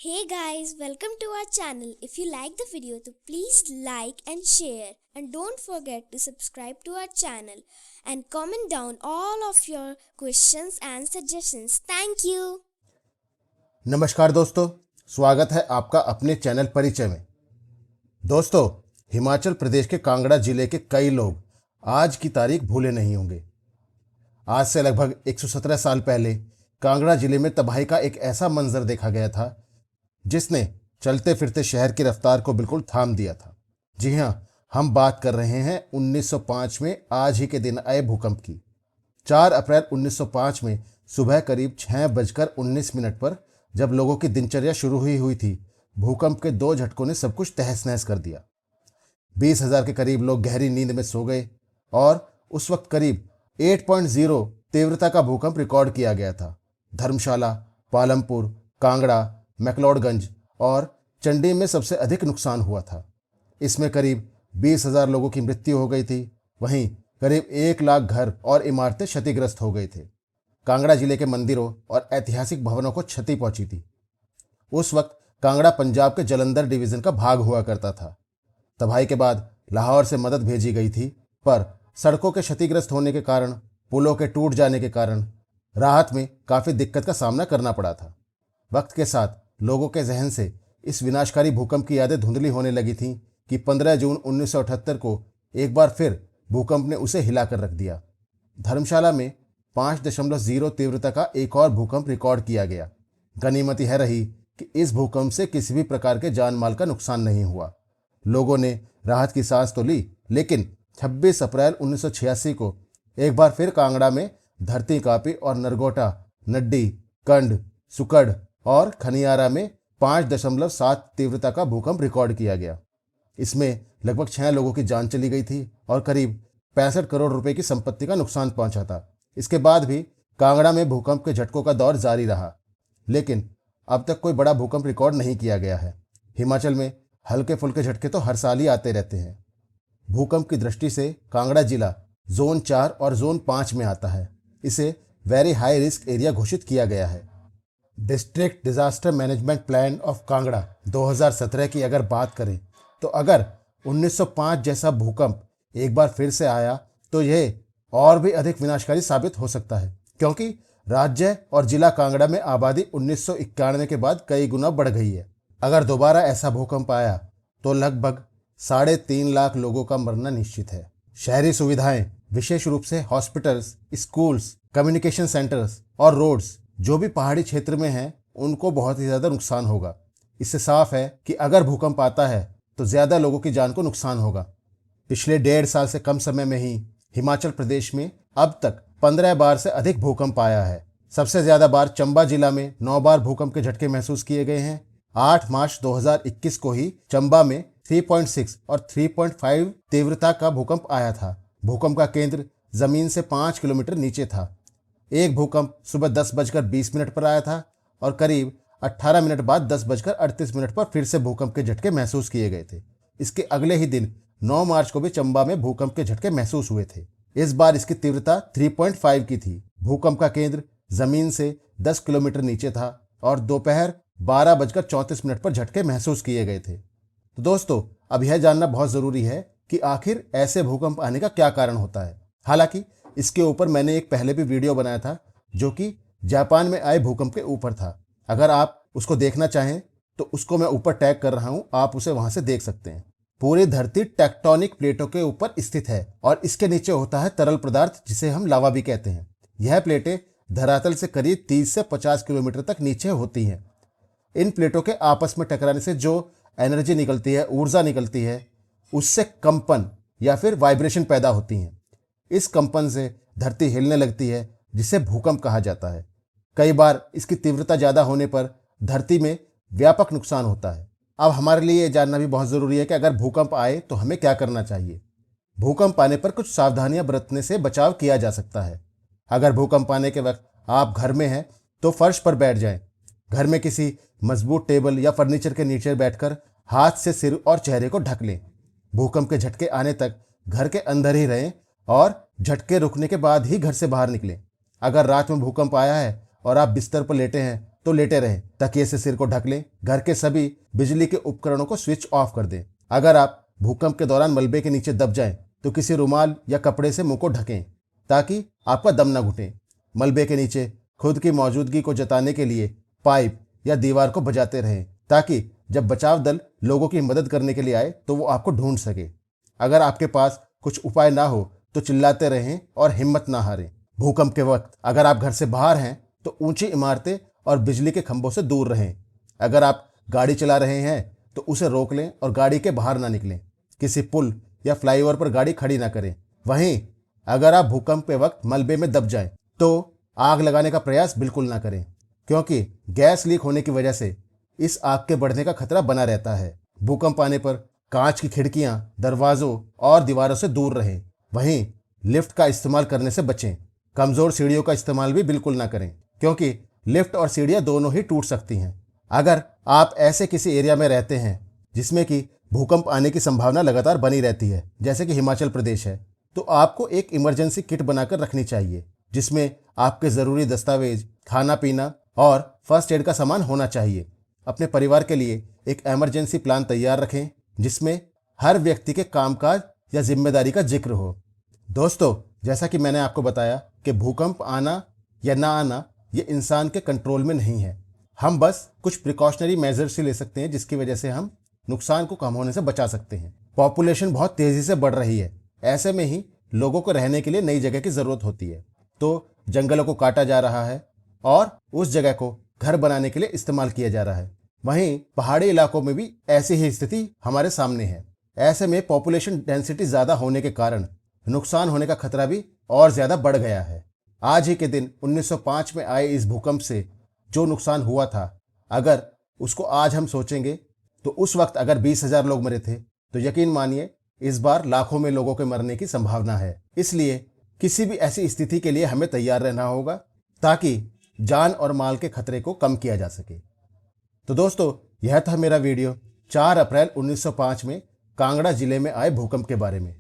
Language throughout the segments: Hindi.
Hey guys, welcome to our channel. If you like the video, तो please like and share, and don't forget to subscribe to our channel and comment down all of your questions and suggestions. Thank you. नमस्कार दोस्तों, स्वागत है आपका अपने चैनल परिचय में। दोस्तों, हिमाचल प्रदेश के कांगड़ा जिले के कई लोग आज की तारीख भूले नहीं होंगे। आज से लगभग 117 साल पहले कांगड़ा जिले में तबाही का एक ऐसा मंजर देखा गया था जिसने चलते फिरते शहर की रफ्तार को बिल्कुल थाम दिया था। जी हाँ, हम बात कर रहे हैं 1905 में आज ही के दिन आए भूकंप की। 4 अप्रैल 1905 में सुबह करीब 6:19 पर जब लोगों की दिनचर्या शुरू हुई थी, भूकंप के 2 झटकों ने सब कुछ तहस नहस कर दिया। 20,000 के करीब लोग गहरी नींद में सो गए और उस वक्त करीब 8.0 तीव्रता का भूकंप रिकॉर्ड किया गया था। धर्मशाला, पालमपुर, कांगड़ा, मैक्लोडगंज और चंडी में सबसे अधिक नुकसान हुआ था। इसमें करीब 20,000 लोगों की मृत्यु हो गई थी। वहीं करीब 1 लाख घर और इमारतें क्षतिग्रस्त हो गई थे। कांगड़ा जिले के मंदिरों और ऐतिहासिक भवनों को क्षति पहुंची थी। उस वक्त कांगड़ा पंजाब के जलंधर डिवीजन का भाग हुआ करता था। तबाही के बाद लाहौर से मदद भेजी गई थी, पर सड़कों के क्षतिग्रस्त होने के कारण, पुलों के टूट जाने के कारण राहत में काफ़ी दिक्कत का सामना करना पड़ा था। वक्त के साथ लोगों के जहन से इस विनाशकारी भूकंप की यादें धुंधली होने लगी थीं कि 15 जून 1978 को एक बार फिर भूकंप ने उसे हिलाकर रख दिया। धर्मशाला में 5.0 तीव्रता का एक और भूकंप रिकॉर्ड किया गया। गनीमत यह रही कि इस भूकंप से किसी भी प्रकार के जान माल का नुकसान नहीं हुआ। लोगों ने राहत की सांस तो ली, लेकिन 26 अप्रैल 1986 को एक बार फिर कांगड़ा में धरती कांपी और नरगोटा, नड्डी, कंड, सुकड़ और खनियारा में 5.7 तीव्रता का भूकंप रिकॉर्ड किया गया। इसमें लगभग 6 लोगों की जान चली गई थी और करीब 65 करोड़ रुपए की संपत्ति का नुकसान पहुंचा था। इसके बाद भी कांगड़ा में भूकंप के झटकों का दौर जारी रहा, लेकिन अब तक कोई बड़ा भूकंप रिकॉर्ड नहीं किया गया है। हिमाचल में हल्के फुल्के झटके तो हर साल ही आते रहते हैं। भूकंप की दृष्टि से कांगड़ा जिला जोन 4 और जोन 5 में आता है। इसे वेरी हाई रिस्क एरिया घोषित किया गया है। District disaster management plan of Kangra 2017 की अगर बात करें तो अगर 1905 जैसा भूकंप एक बार फिर से आया तो यह और भी अधिक विनाशकारी साबित हो सकता है, क्योंकि राज्य और जिला कांगड़ा में आबादी 1991 के बाद कई गुना बढ़ गई है। अगर दोबारा ऐसा भूकंप आया तो लगभग 3.5 लाख लोगों का मरना निश्चित है। शहरी सुविधाएं, विशेष रूप से हॉस्पिटल्स, स्कूल्स, कम्युनिकेशन सेंटर्स और रोड्स जो भी पहाड़ी क्षेत्र में हैं, उनको बहुत ही ज़्यादा नुकसान होगा। इससे साफ है कि अगर भूकंप आता है तो ज़्यादा लोगों की जान को नुकसान होगा। पिछले 1.5 साल से कम समय में ही हिमाचल प्रदेश में अब तक 15 बार से अधिक भूकंप आया है। सबसे ज़्यादा बार चंबा जिला में 9 बार भूकंप के झटके महसूस किए गए हैं। 8 मार्च 2021 को ही चंबा में 3.6 और 3.5 तीव्रता का भूकंप आया था। भूकंप का केंद्र जमीन से 5 किलोमीटर नीचे था। एक भूकंप सुबह 10:20 पर आया था और करीब 18 मिनट बाद 10:38 पर फिर से भूकंप के झटके महसूस किए गए थे। इसके अगले ही दिन 9 मार्च को भी चंबा में भूकंप के झटके महसूस हुए थे। इस बार इसकी तीव्रता 3.5 की थी। भूकंप का केंद्र जमीन से 10 किलोमीटर नीचे था और दोपहर 12:34 पर झटके महसूस किए गए थे। तो दोस्तों, अब यह जानना बहुत ज़रूरी है कि आखिर ऐसे भूकंप आने का क्या कारण होता है। हालांकि इसके ऊपर मैंने एक पहले भी वीडियो बनाया था जो कि जापान में आए भूकंप के ऊपर था। अगर आप उसको देखना चाहें तो उसको मैं ऊपर टैग कर रहा हूं, आप उसे वहां से देख सकते हैं। पूरी धरती टेक्टोनिक प्लेटों के ऊपर स्थित है और इसके नीचे होता है तरल पदार्थ, जिसे हम लावा भी कहते हैं। यह प्लेटें धरातल से करीब 30 से 50 किलोमीटर तक नीचे होती हैं। इन प्लेटों के आपस में टकराने से जो एनर्जी निकलती है, ऊर्जा निकलती है, उससे कंपन या फिर वाइब्रेशन पैदा होती हैं। इस कंपन से धरती हिलने लगती है, जिसे भूकंप कहा जाता है। कई बार इसकी तीव्रता ज़्यादा होने पर धरती में व्यापक नुकसान होता है। अब हमारे लिए ये जानना भी बहुत ज़रूरी है कि अगर भूकंप आए तो हमें क्या करना चाहिए। भूकंप आने पर कुछ सावधानियां बरतने से बचाव किया जा सकता है। अगर भूकंप आने के वक्त आप घर में हैं तो फर्श पर बैठ जाएं। घर में किसी मजबूत टेबल या फर्नीचर के नीचे बैठकर हाथ से सिर और चेहरे को ढक लें। भूकंप के झटके आने तक घर के अंदर ही रहें और झटके रुकने के बाद ही घर से बाहर निकलें। अगर रात में भूकंप आया है और आप बिस्तर पर लेटे हैं तो लेटे रहें, तकिए से सिर को ढक लें। घर के सभी बिजली के उपकरणों को स्विच ऑफ कर दें। अगर आप भूकंप के दौरान मलबे के नीचे दब जाएं तो किसी रुमाल या कपड़े से मुंह को ढकें ताकि आपका दम न घुटे। मलबे के नीचे खुद की मौजूदगी को जताने के लिए पाइप या दीवार को बजाते रहें ताकि जब बचाव दल लोगों की मदद करने के लिए आए तो वो आपको ढूंढ सके। अगर आपके पास कुछ उपाय ना हो तो चिल्लाते रहें और हिम्मत ना हारें। भूकंप के वक्त अगर आप घर से बाहर हैं तो ऊंची इमारतें और बिजली के खंभों से दूर रहें। अगर आप गाड़ी चला रहे हैं तो उसे रोक लें और गाड़ी के बाहर ना निकलें। किसी पुल या फ्लाईओवर पर गाड़ी खड़ी ना करें। वहीं अगर आप भूकंप के वक्त मलबे में दब जाएं तो आग लगाने का प्रयास बिल्कुल ना करें, क्योंकि गैस लीक होने की वजह से इस आग के बढ़ने का खतरा बना रहता है। भूकंप आने पर कांच की खिड़कियां, दरवाजों और दीवारों से दूर रहें। वहीं लिफ्ट का इस्तेमाल करने से बचें। कमजोर सीढ़ियों का इस्तेमाल भी बिल्कुल ना करें, क्योंकि लिफ्ट और सीढ़ियां दोनों ही टूट सकती हैं। अगर आप ऐसे किसी एरिया में रहते हैं जिसमें कि भूकंप आने की संभावना लगातार बनी रहती है, जैसे कि हिमाचल प्रदेश है, तो आपको एक इमरजेंसी किट बनाकर रखनी चाहिए जिसमें आपके ज़रूरी दस्तावेज, खाना पीना और फर्स्ट एड का सामान होना चाहिए। अपने परिवार के लिए एक इमरजेंसी प्लान तैयार रखें जिसमें हर व्यक्ति के कामकाज या जिम्मेदारी का जिक्र हो। दोस्तों, जैसा कि मैंने आपको बताया कि भूकंप आना या ना आना ये इंसान के कंट्रोल में नहीं है। हम बस कुछ प्रिकॉशनरी मेजर्स ही ले सकते हैं जिसकी वजह से हम नुकसान को कम होने से बचा सकते हैं। पॉपुलेशन बहुत तेज़ी से बढ़ रही है। ऐसे में ही लोगों को रहने के लिए नई जगह की ज़रूरत होती है, तो जंगलों को काटा जा रहा है और उस जगह को घर बनाने के लिए इस्तेमाल किया जा रहा है। वहीं पहाड़ी इलाकों में भी ऐसी ही स्थिति हमारे सामने है। ऐसे में पॉपुलेशन डेंसिटी ज़्यादा होने के कारण नुकसान होने का खतरा भी और ज़्यादा बढ़ गया है। आज ही के दिन 1905 में आए इस भूकंप से जो नुकसान हुआ था, अगर उसको आज हम सोचेंगे तो उस वक्त अगर 20,000 लोग मरे थे तो यकीन मानिए इस बार लाखों में लोगों के मरने की संभावना है। इसलिए किसी भी ऐसी स्थिति के लिए हमें तैयार रहना होगा ताकि जान और माल के खतरे को कम किया जा सके। तो दोस्तों, यह था मेरा वीडियो 4 अप्रैल 1905 में कांगड़ा जिले में आए भूकंप के बारे में,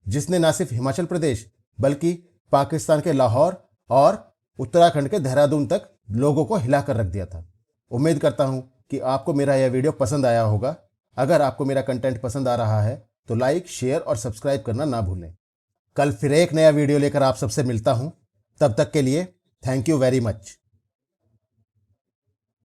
जिसने न सिर्फ हिमाचल प्रदेश बल्कि पाकिस्तान के लाहौर और उत्तराखंड के देहरादून तक लोगों को हिला कर रख दिया था। उम्मीद करता हूं कि आपको मेरा यह वीडियो पसंद आया होगा। अगर आपको मेरा कंटेंट पसंद आ रहा है तो लाइक, शेयर और सब्सक्राइब करना ना भूलें। कल फिर एक नया वीडियो लेकर आप सबसे मिलता हूं। तब तक के लिए थैंक यू वेरी मच।